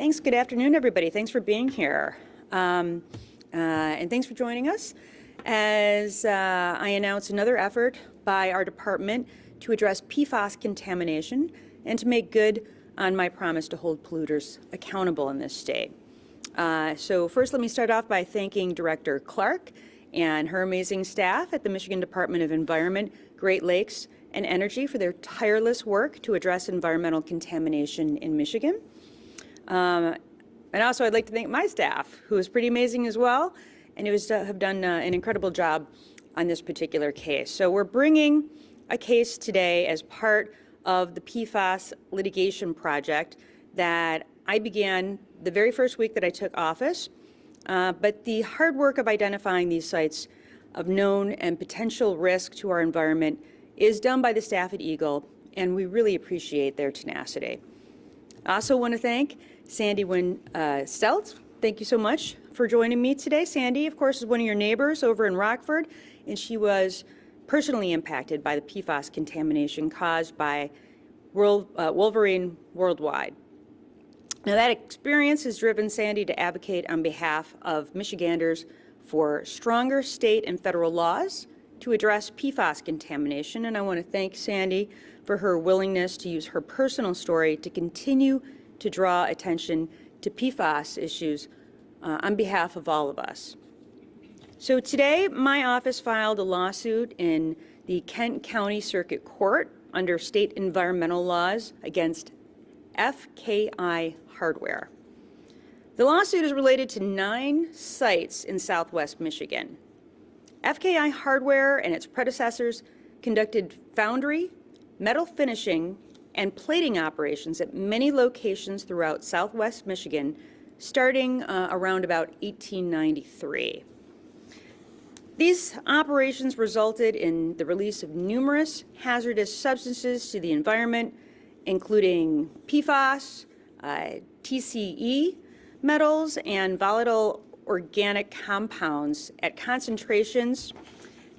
Thanks. Good afternoon, everybody. Thanks for being here. And thanks for joining us as I announce another effort by our department to address PFAS contamination and to make good on my promise to hold polluters accountable in this state. So first, let me start off by thanking Director Clark and her amazing staff at the Michigan Department of Environment, Great Lakes, and Energy for their tireless work to address environmental contamination in Michigan. And also, I'd like to thank my staff, who is pretty amazing as well, and who have done an incredible job on this particular case. So we're bringing a case today as part of the PFAS litigation project that I began the very first week that I took office. But the hard work of identifying these sites of known and potential risk to our environment is done by the staff at Eagle, and we really appreciate their tenacity. I also want to thank Sandy Stelt. Thank you so much for joining me today. Sandy, of course, is one of your neighbors over in Rockford, and she was personally impacted by the PFAS contamination caused by Wolverine Worldwide. Now, that experience has driven Sandy to advocate on behalf of Michiganders for stronger state and federal laws to address PFAS contamination, and I want to thank Sandy for her willingness to use her personal story to continue to draw attention to PFAS issues on behalf of all of us. So today, my office filed a lawsuit in the Kent County Circuit Court under state environmental laws against FKI Hardware. The lawsuit is related to 9 sites in southwest Michigan. FKI Hardware and its predecessors conducted foundry, metal finishing, and plating operations at many locations throughout southwest Michigan, starting around about 1893. These operations resulted in the release of numerous hazardous substances to the environment, including PFAS, TCE metals, and volatile organic compounds at concentrations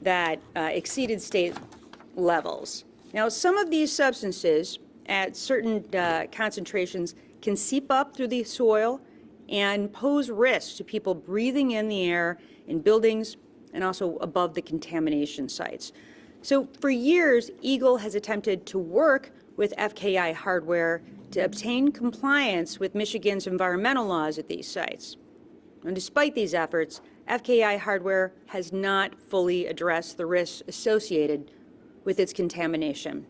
that exceeded state levels. Now, some of these substances at certain concentrations can seep up through the soil and pose risks to people breathing in the air in buildings and also above the contamination sites. So for years, Eagle has attempted to work with FKI Hardware to obtain compliance with Michigan's environmental laws at these sites. And despite these efforts, FKI Hardware has not fully addressed the risks associated with its contamination.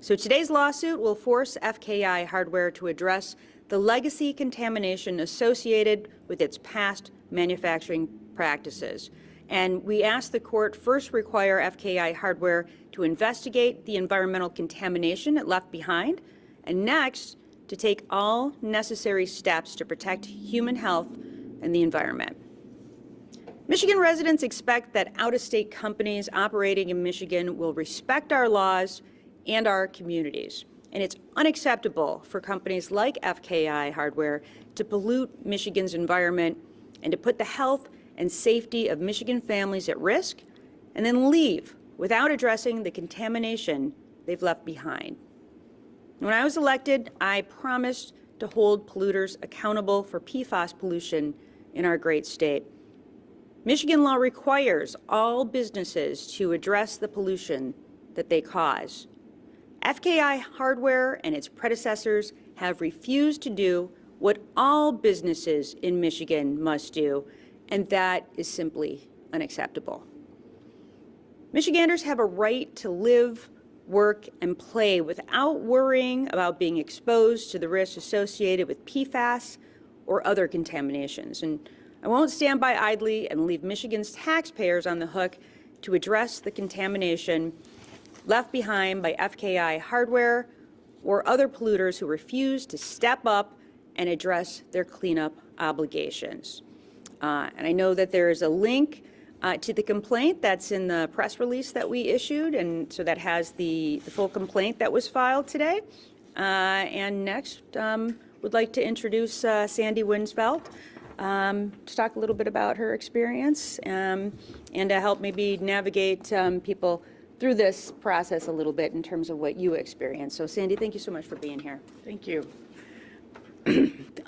So today's lawsuit will force FKI Hardware to address the legacy contamination associated with its past manufacturing practices. And we ask the court first require FKI Hardware to investigate the environmental contamination it left behind, and next, to take all necessary steps to protect human health and the environment. Michigan residents expect that out-of-state companies operating in Michigan will respect our laws and our communities. And it's unacceptable for companies like FKI Hardware to pollute Michigan's environment and to put the health and safety of Michigan families at risk and then leave without addressing the contamination they've left behind. When I was elected, I promised to hold polluters accountable for PFAS pollution in our great state. Michigan law requires all businesses to address the pollution that they cause. FKI Hardware and its predecessors have refused to do what all businesses in Michigan must do, and that is simply unacceptable. Michiganders have a right to live, work, and play without worrying about being exposed to the risks associated with PFAS or other contaminations. And I won't stand by idly and leave Michigan's taxpayers on the hook to address the contamination left behind by FKI Hardware or other polluters who refuse to step up and address their cleanup obligations. And I know that there is a link to the complaint that's in the press release that we issued, and so that has the full complaint that was filed today. And next, would like to introduce Sandy Winsfeld to talk a little bit about her experience and to help maybe navigate people through this process a little bit in terms of what you experienced. So Sandy, thank you so much for being here. Thank you.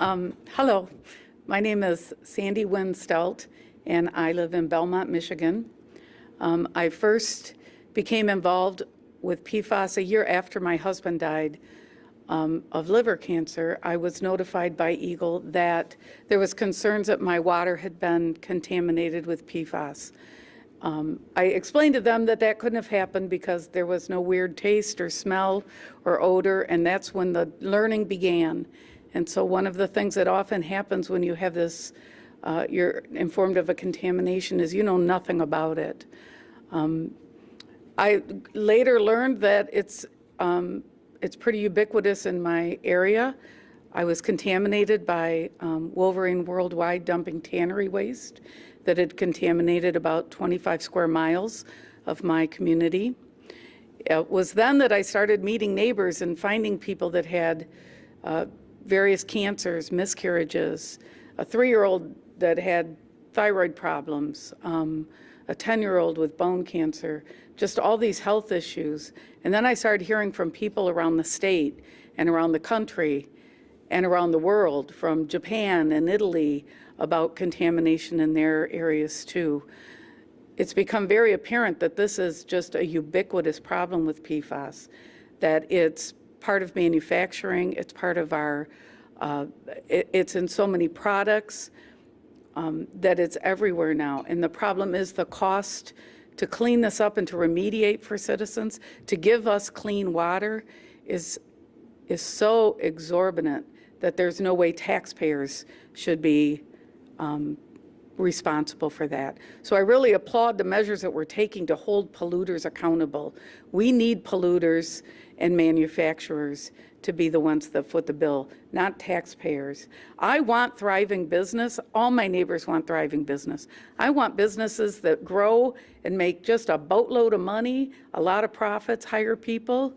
Hello, my name is Sandy Winstelt, and I live in Belmont, Michigan. I first became involved with PFAS a year after my husband died of liver cancer. I was notified by Eagle that there was concerns that my water had been contaminated with PFAS. I explained to them that that couldn't have happened because there was no weird taste or smell or odor, and that's when the learning began. And so one of the things that often happens when you have this, you're informed of a contamination, is you know nothing about it. I later learned that it's pretty ubiquitous in my area. I was contaminated by Wolverine Worldwide dumping tannery waste that had contaminated about 25 square miles of my community. It was then that I started meeting neighbors and finding people that had various cancers, miscarriages, a 3-year-old that had thyroid problems, a 10-year-old with bone cancer, just all these health issues. And then I started hearing from people around the state and around the country and around the world, from Japan and Italy, about contamination in their areas too. It's become very apparent that this is just a ubiquitous problem with PFAS, that it's part of manufacturing, it's part of our, it's in so many products, that it's everywhere now. And the problem is the cost to clean this up and to remediate for citizens, to give us clean water, is so exorbitant that there's no way taxpayers should be responsible for that. So I really applaud the measures that we're taking to hold polluters accountable. We need polluters and manufacturers to be the ones that foot the bill, not taxpayers. I want thriving business. All my neighbors want thriving business. I want businesses that grow and make just a boatload of money, a lot of profits, hire people.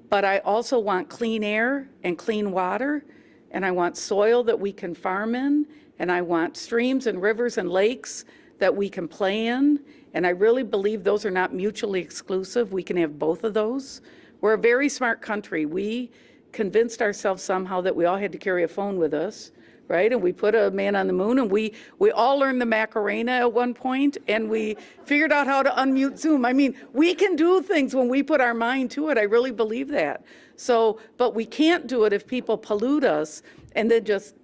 But I also want clean air and clean water, and I want soil that we can farm in, and I want streams and rivers and lakes that we can play in. And I really believe those are not mutually exclusive. We can have both of those. We're a very smart country. We convinced ourselves somehow that we all had to carry a phone with us, right? And we put a man on the moon, and we all learned the Macarena at one point, and we figured out how to unmute Zoom. I mean, we can do things when we put our mind to it. I really believe that. So, but we can't do it if people pollute us and then just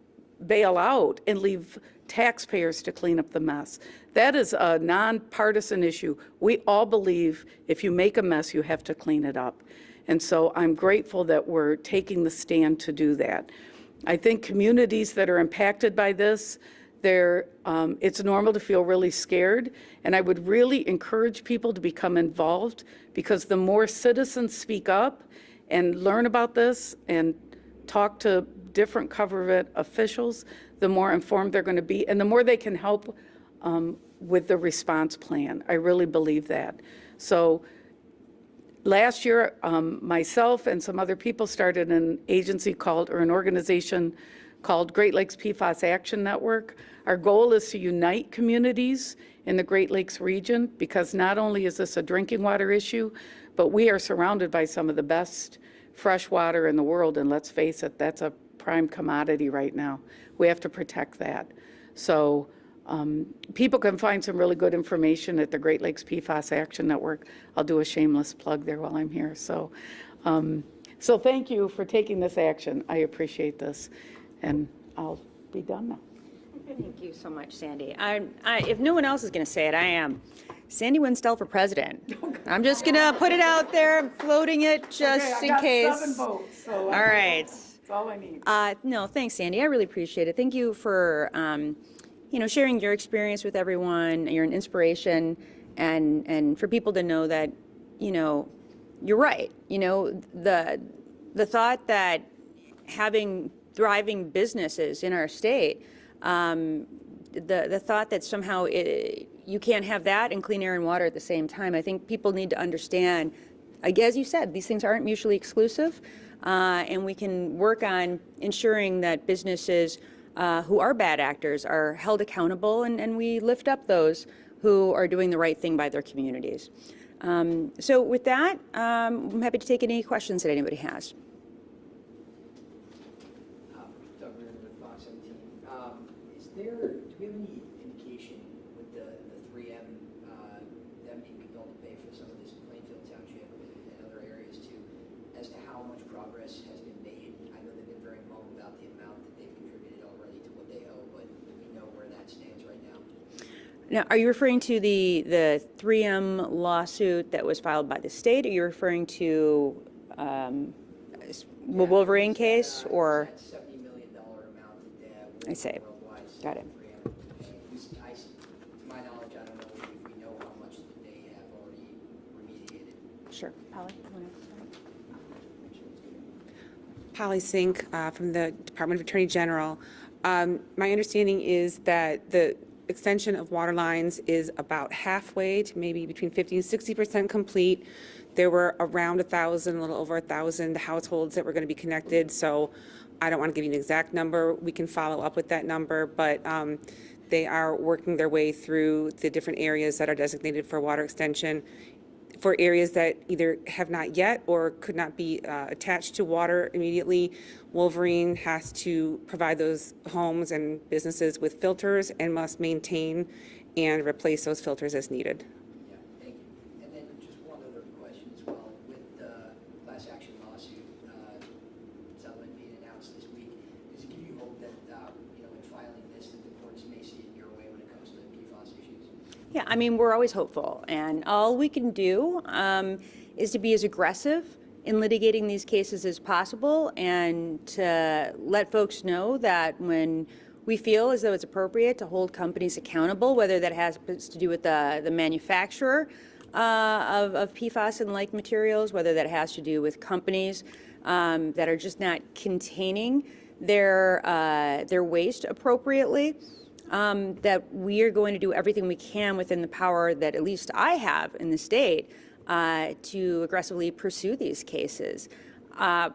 bail out and leave taxpayers to clean up the mess. That is a nonpartisan issue. We all believe if you make a mess, you have to clean it up. And so I'm grateful that we're taking the stand to do that. I think communities that are impacted by this, it's normal to feel really scared, and I would really encourage people to become involved, because the more citizens speak up and learn about this and talk to different government officials, the more informed they're going to be, and the more they can help with the response plan. I really believe that. So last year, myself and some other people started an agency called, or an organization called Great Lakes PFAS Action Network. Our goal is to unite communities in the Great Lakes region, because not only is this a drinking water issue, but we are surrounded by some of the best fresh water in the world, and let's face it, that's a prime commodity right now. We have to protect that. So people can find some really good information at the Great Lakes PFAS Action Network. I'll do a shameless plug there while I'm here. So, so thank you for taking this action. I appreciate this, and I'll be done now. Thank you so much, Sandy. If no one else is going to say it, I am. Sandy Winstelt for president. I'm just going to put it out there. I'm floating it just in case. I got 7 votes. So all right. That's all I need. No, thanks, Sandy. I really appreciate it. Thank you for sharing your experience with everyone. You're an inspiration, and for people to know that, you're right. The thought that having thriving businesses in our state, the thought that somehow you can't have that and clean air and water at the same time. I think people need to understand, as you said, these things aren't mutually exclusive, and we can work on ensuring that businesses who are bad actors are held accountable, and we lift up those who are doing the right thing by their communities. So with that, I'm happy to take any questions that anybody has. Do we have any indication with the 3M, them being compelled to pay for some of this Plainfield Township and other areas too, as to how much progress has been made? I know they've been very mum about the amount that they've contributed already to what they owe, but do we know where that stands right now? Now, are you referring to the 3M lawsuit that was filed by the state? Are you referring to the Wolverine case, or? That $70 million amount that I see. worldwide. Got it. 3M, to my knowledge, I don't know if we know how much that they have already remediated. Sure. Polly? Polly Sink from the Department of Attorney General. My understanding is that the extension of water lines is about halfway to maybe between 50 and 60% complete. There were around 1,000, a little over 1,000 households that were going to be connected, so I don't want to give you an exact number. We can follow up with that number, but they are working their way through the different areas that are designated for water extension. For areas that either have not yet or could not be attached to water immediately, Wolverine has to provide those homes and businesses with filters and must maintain and replace those filters as needed. Yeah, thank you. And then just one other question as well. With the class action lawsuit settlement being announced this week, does it give you hope that, in filing this, that the courts may see it your way when it comes to PFAS issues? Yeah, I mean, we're always hopeful, and all we can do is to be as aggressive in litigating these cases as possible, and to let folks know that when we feel as though it's appropriate to hold companies accountable, whether that has to do with the manufacturer of PFAS and like materials, whether that has to do with companies that are just not containing their waste appropriately, that we are going to do everything we can within the power that at least I have in the state to aggressively pursue these cases.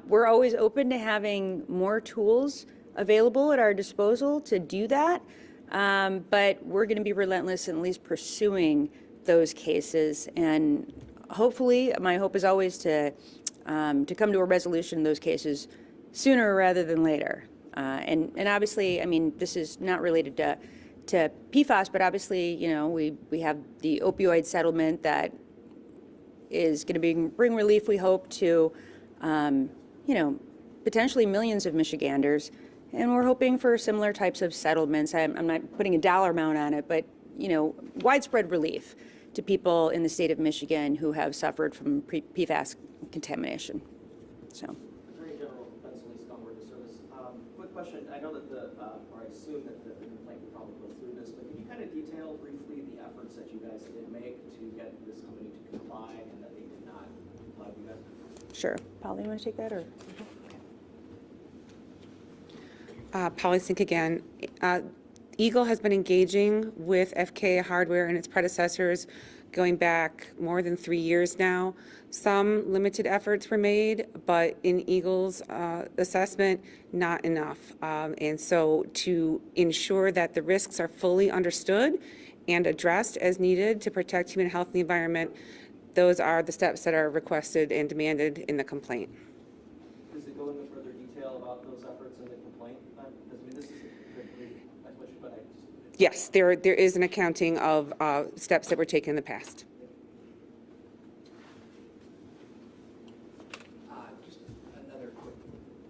We're always open to having more tools available at our disposal to do that, but we're going to be relentless in at least pursuing those cases. And hopefully, my hope is always to come to a resolution in those cases sooner rather than later. And obviously, I mean, this is not related to PFAS, but obviously, we have the opioid settlement that is going to bring relief, we hope, to, potentially millions of Michiganders. And we're hoping for similar types of settlements. I'm not putting a dollar amount on it, but, widespread relief to people in the state of Michigan who have suffered from PFAS contamination. So. Attorney General Nessel, Service. Quick question. I know that or I assume that the complaint will probably go through this, but can you kind of detail briefly the efforts that you guys did make to get this company to comply and that they did not comply with you guys? Sure. Polly, you want to take that, or? Polly Sink again. Eagle has been engaging with FKI Hardware and its predecessors going back more than 3 years now. Some limited efforts were made, but in Eagle's assessment, not enough. And so to ensure that the risks are fully understood and addressed as needed to protect human health and the environment, those are the steps that are requested and demanded in the complaint. Does it go into further detail about those efforts in the complaint? Because, I mean, this is a very brief explanation, but I just... Yes, there is an accounting of steps that were taken in the past. Just another quick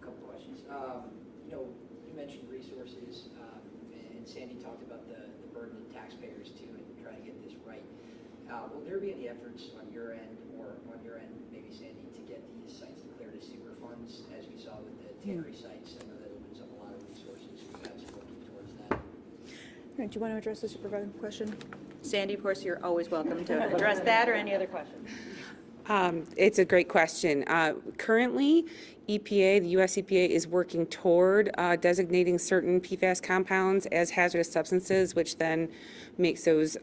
couple questions. You mentioned resources, and Sandy talked about the burden of taxpayers too, and trying to get this right. Will there be any efforts on your end, or on your end, maybe Sandy, to get these sites declared as super funds, as we saw with the tannery sites? I know that opens up a lot of resources. You guys are working towards that. All right, do you want to address the supervisor question? Sandy, of course, you're always welcome to address that or any other questions. It's a great question. Currently, EPA, the U.S. EPA, is working toward designating certain PFAS compounds as hazardous substances, which then makes those,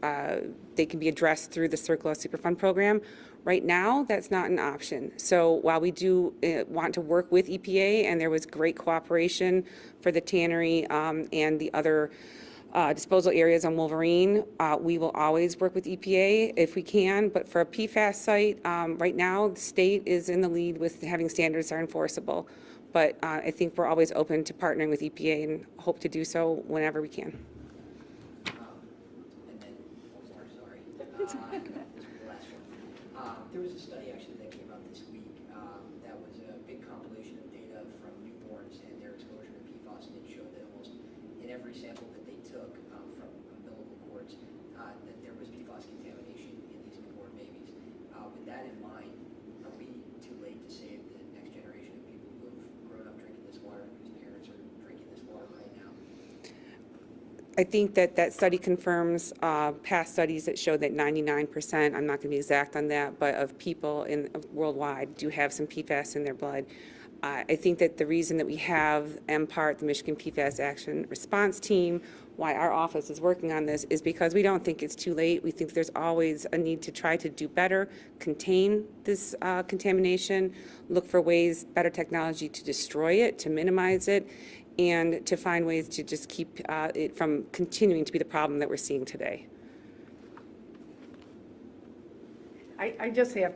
they can be addressed through the Circular Superfund program. Right now, that's not an option. So while we do want to work with EPA, and there was great cooperation for the tannery and the other disposal areas on Wolverine, we will always work with EPA if we can, but for a PFAS site, right now, the state is in the lead with having standards that are enforceable. But I think we're always open to partnering with EPA and hope to do so whenever we can. And then, sorry. This was the last one. There was a study actually that came out this week that was a big compilation of data from newborns and their exposure to PFAS, and it showed that almost in every sample that they took from umbilical cords, that there was PFAS contamination in these newborn babies. With that in mind, are we too late to save the next generation of people who have grown up drinking this water and whose parents are drinking this water right now? I think that that study confirms past studies that show that 99%, I'm not going to be exact on that, but of people worldwide do have some PFAS in their blood. I think that the reason that we have MPART, the Michigan PFAS Action Response Team, why our office is working on this is because we don't think it's too late. We think there's always a need to try to do better, contain this contamination, look for ways, better technology to destroy it, to minimize it, and to find ways to just keep it from continuing to be the problem that we're seeing today. I just have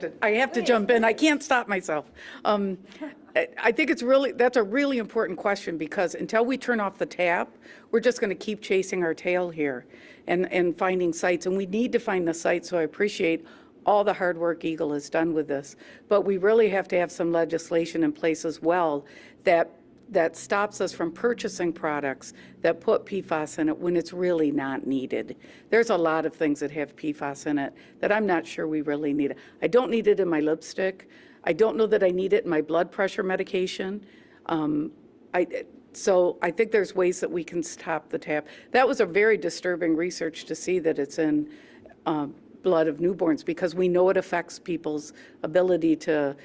to jump in. I can't stop myself. I think that's a really important question, because until we turn off the tap, we're just going to keep chasing our tail here and finding sites. And we need to find the sites, so I appreciate all the hard work Eagle has done with this. But we really have to have some legislation in place as well that stops us from purchasing products that put PFAS in it when it's really not needed. There's a lot of things that have PFAS in it that I'm not sure we really need. I don't need it in my lipstick. I don't know that I need it in my blood pressure medication. So I think there's ways that we can stop the tap. That was a very disturbing research to see that it's in blood of newborns, because we know it affects people's ability to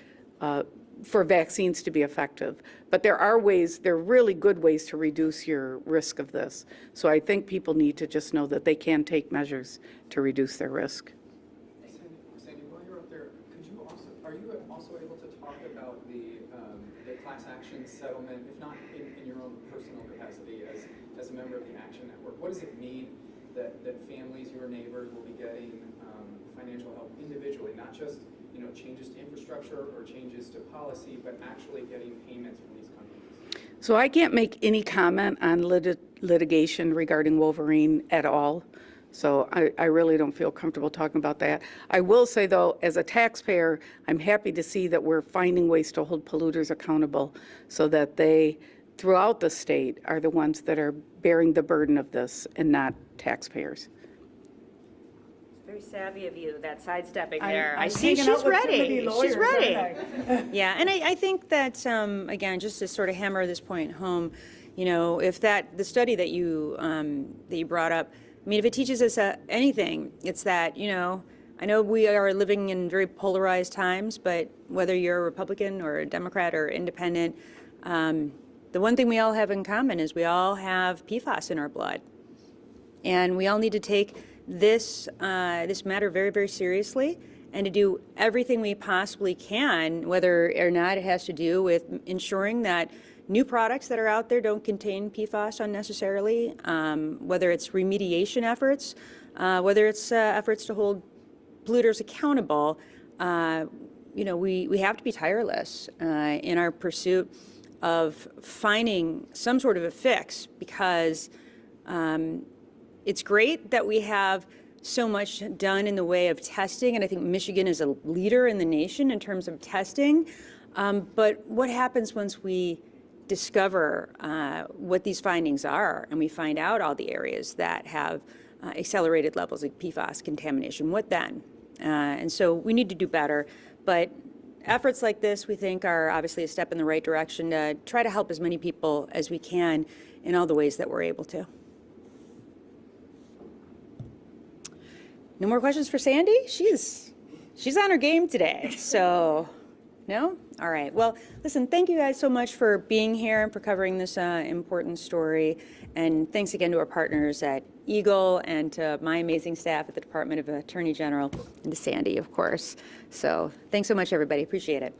for vaccines to be effective. But there are really good ways to reduce your risk of this. So I think people need to just know that they can take measures to reduce their risk. Sandy, while you're up there, are you also able to talk about the class action settlement, if not in your own personal capacity as a member of the Action Network? What does it mean that families, your neighbors, will be getting financial help individually, not just changes to infrastructure or changes to policy, but actually getting payments from these companies? So I can't make any comment on litigation regarding Wolverine at all. So I really don't feel comfortable talking about that. I will say, though, as a taxpayer, I'm happy to see that we're finding ways to hold polluters accountable so that they, throughout the state, are the ones that are bearing the burden of this and not taxpayers. Very savvy of you, that sidestepping I'm there. I hanging see out she's with ready. committee lawyers, She's ready. aren't Yeah, and I think that, again, just to sort of hammer this point home, if the study that you brought up, I mean, if it teaches us anything, it's that, I know we are living in very polarized times, but whether you're a Republican or a Democrat or independent, the one thing we all have in common is we all have PFAS in our blood. And we all need to take this matter very, very seriously, and to do everything we possibly can, whether or not it has to do with ensuring that new products that are out there don't contain PFAS unnecessarily, whether it's remediation efforts, whether it's efforts to hold polluters accountable. We have to be tireless in our pursuit of finding some sort of a fix, because it's great that we have so much done in the way of testing, and I think Michigan is a leader in the nation in terms of testing. But what happens once we discover what these findings are, and we find out all the areas that have accelerated levels of PFAS contamination? What then? And so we need to do better. But efforts like this, we think, are obviously a step in the right direction to try to help as many people as we can in all the ways that we're able to. No more questions for Sandy? She's on her game today, so no? All right. Well, listen, thank you guys so much for being here and for covering this important story. And thanks again to our partners at Eagle and to my amazing staff at the Department of Attorney General, and to Sandy, of course. So thanks so much, everybody. Appreciate it.